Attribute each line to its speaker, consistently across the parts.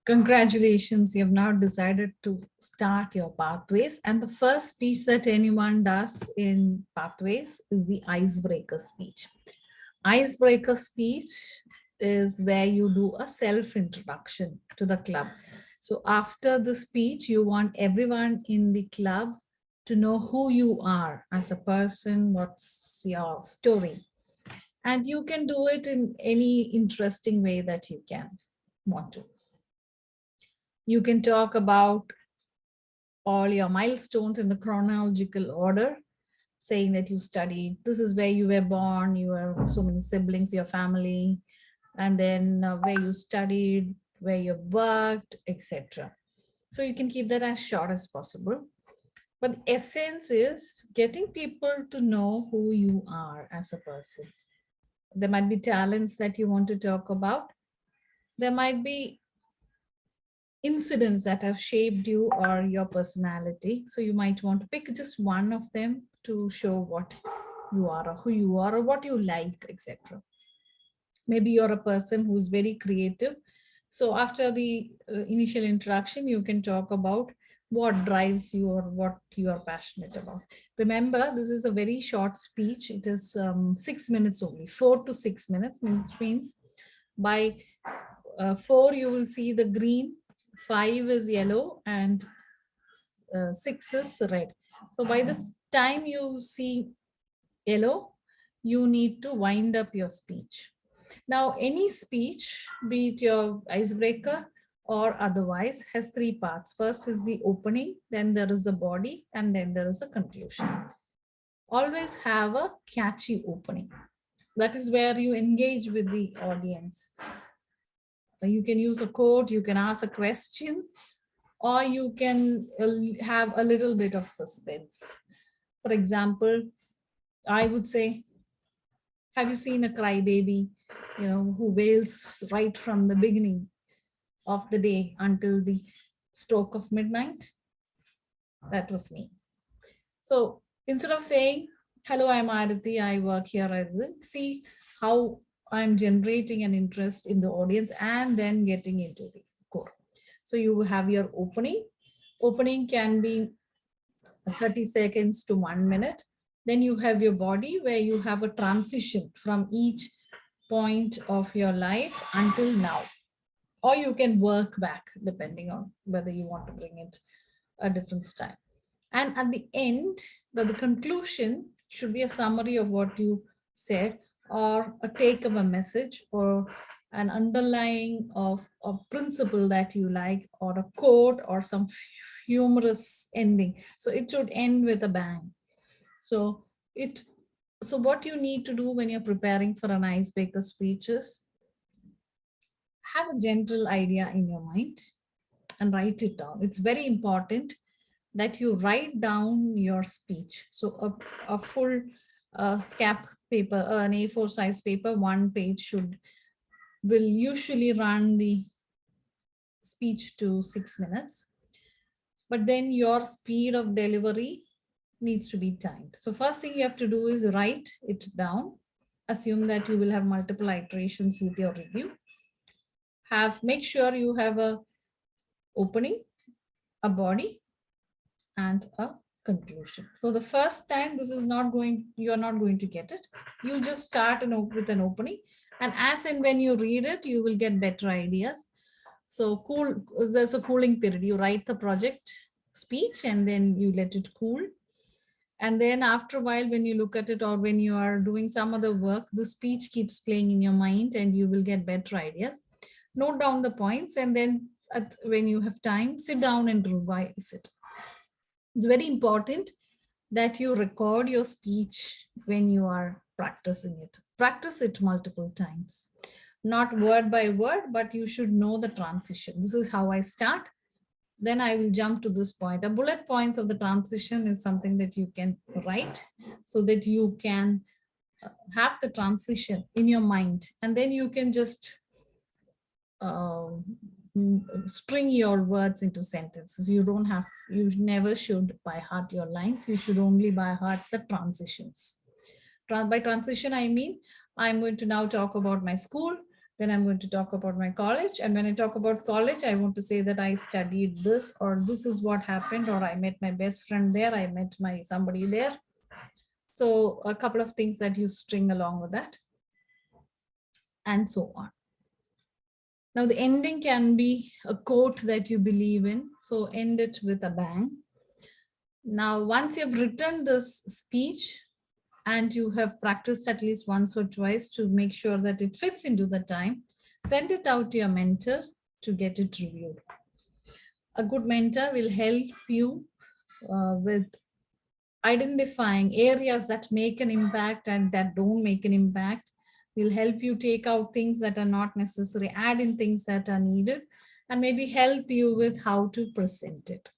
Speaker 1: Congratulations, you have now decided to start your pathways. And the first speech that anyone does in pathways is the icebreaker speech. Icebreaker speech is where you do a self introduction to the club. So after the speech, you want everyone in the club to know who you are as a person, what's your story. And you can do it in any interesting way that you can want to. You can talk about all your milestones in the chronological order, saying that you studied, this is where you were born, you have so many siblings, your family, and then where you studied, where you worked, etc. So you can keep that as short as possible. But the essence is getting people to know who you are as a person. There might be talents that you want to talk about. There might be incidents that have shaped you or your personality. So you might want to pick just one of them to show what you are or who you are or what you like, etc. Maybe you're a person who's very creative. So after the initial introduction, you can talk about what drives you or what you are passionate about. Remember, this is a very short speech. It is 6 minutes only, 4 to 6 minutes, which means by 4 you will see the green, 5 is yellow, and 6 is red. So by the time you see yellow, you need to wind up your speech. Now, any speech, be it your icebreaker or otherwise, has three parts. First is the opening, then there is a body, and then there is a conclusion. Always have a catchy opening. That is where you engage with the audience. You can use a quote, you can ask a question, or you can have a little bit of suspense. For example, I would say, have you seen a crybaby, who wails right from the beginning of the day until the stroke of midnight? That was me. So instead of saying, hello, I'm Aditi, I work here, I will see how I'm generating an interest in the audience and then getting into the core. So you have your opening. Opening can be 30 seconds to 1 minute. Then you have your body where you have a transition from each point of your life until now. Or you can work back depending on whether you want to bring it a different style. And at the end, the conclusion should be a summary of what you said or a take of a message or an underlying of a principle that you like or a quote or some humorous ending. So it should end with a bang. So what you need to do when you're preparing for an icebreaker speech is have a general idea in your mind and write it down. It's very important that you write down your speech. So a full scap paper, an A4 size paper, one page will usually run the speech to 6 minutes. But then your speed of delivery needs to be timed. So first thing you have to do is write it down. Assume that you will have multiple iterations with your review. Make sure you have a opening, a body, and a conclusion. So the first time you're not going to get it. You just start with an opening, and as and when you read it, you will get better ideas. So there's a cooling period. You write the project speech and then you let it cool. And then after a while, when you look at it or when you are doing some other work, the speech keeps playing in your mind and you will get better ideas. Note down the points, and then when you have time, sit down and revise it. It's very important that you record your speech when you are practicing it. Practice it multiple times, not word by word, but you should know the transition. This is how I start. Then I will jump to this point. The bullet points of the transition is something that you can write so that you can have the transition in your mind, and then you can just string your words into sentences. You never should by heart your lines. You should only by heart the transitions. By transition, I mean, I'm going to now talk about my school. Then I'm going to talk about my college. And when I talk about college, I want to say that I studied this, or this is what happened, or I met my best friend there, I met my somebody there. So a couple of things that you string along with that, and so on. Now the ending can be a quote that you believe in. So end it with a bang. Now, once you've written this speech and you have practiced at least once or twice to make sure that it fits into the time, send it out to your mentor to get it reviewed. A good mentor will help you with identifying areas that make an impact and that don't make an impact. Will help you take out things that are not necessary, add in things that are needed, and maybe help you with how to present it.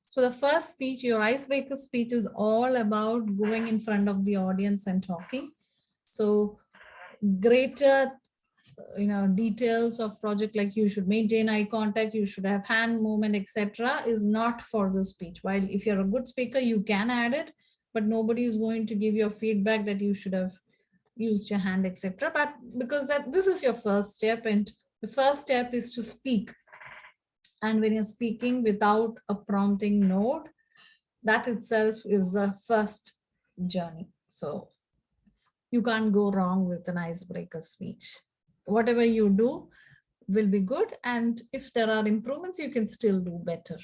Speaker 1: So the first speech, your icebreaker speech, is all about going in front of the audience and talking. So greater details of project, like you should maintain eye contact, you should have hand movement, etc., is not for the speech. While if you're a good speaker, you can add it, but nobody is going to give you feedback that you should have used your hand, etc. But because that this is your first step, and the first step is to speak. And when you're speaking without a prompting note, that itself is the first journey. So you can't go wrong with an icebreaker speech. Whatever you do will be good. And if there are improvements, you can still do better.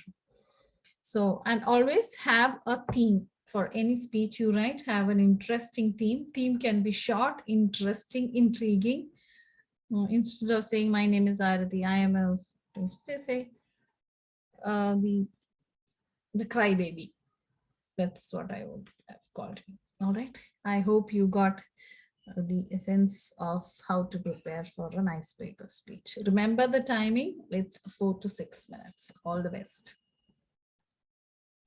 Speaker 1: So, and always have a theme for any speech you write. Have an interesting theme. Theme can be short, interesting, intriguing. Instead of saying, my name is Arati, I am a, say, the crybaby. That's what I would have called him. All right. I hope you got the essence of how to prepare for an icebreaker speech. Remember the timing, it's 4 to 6 minutes. All the best.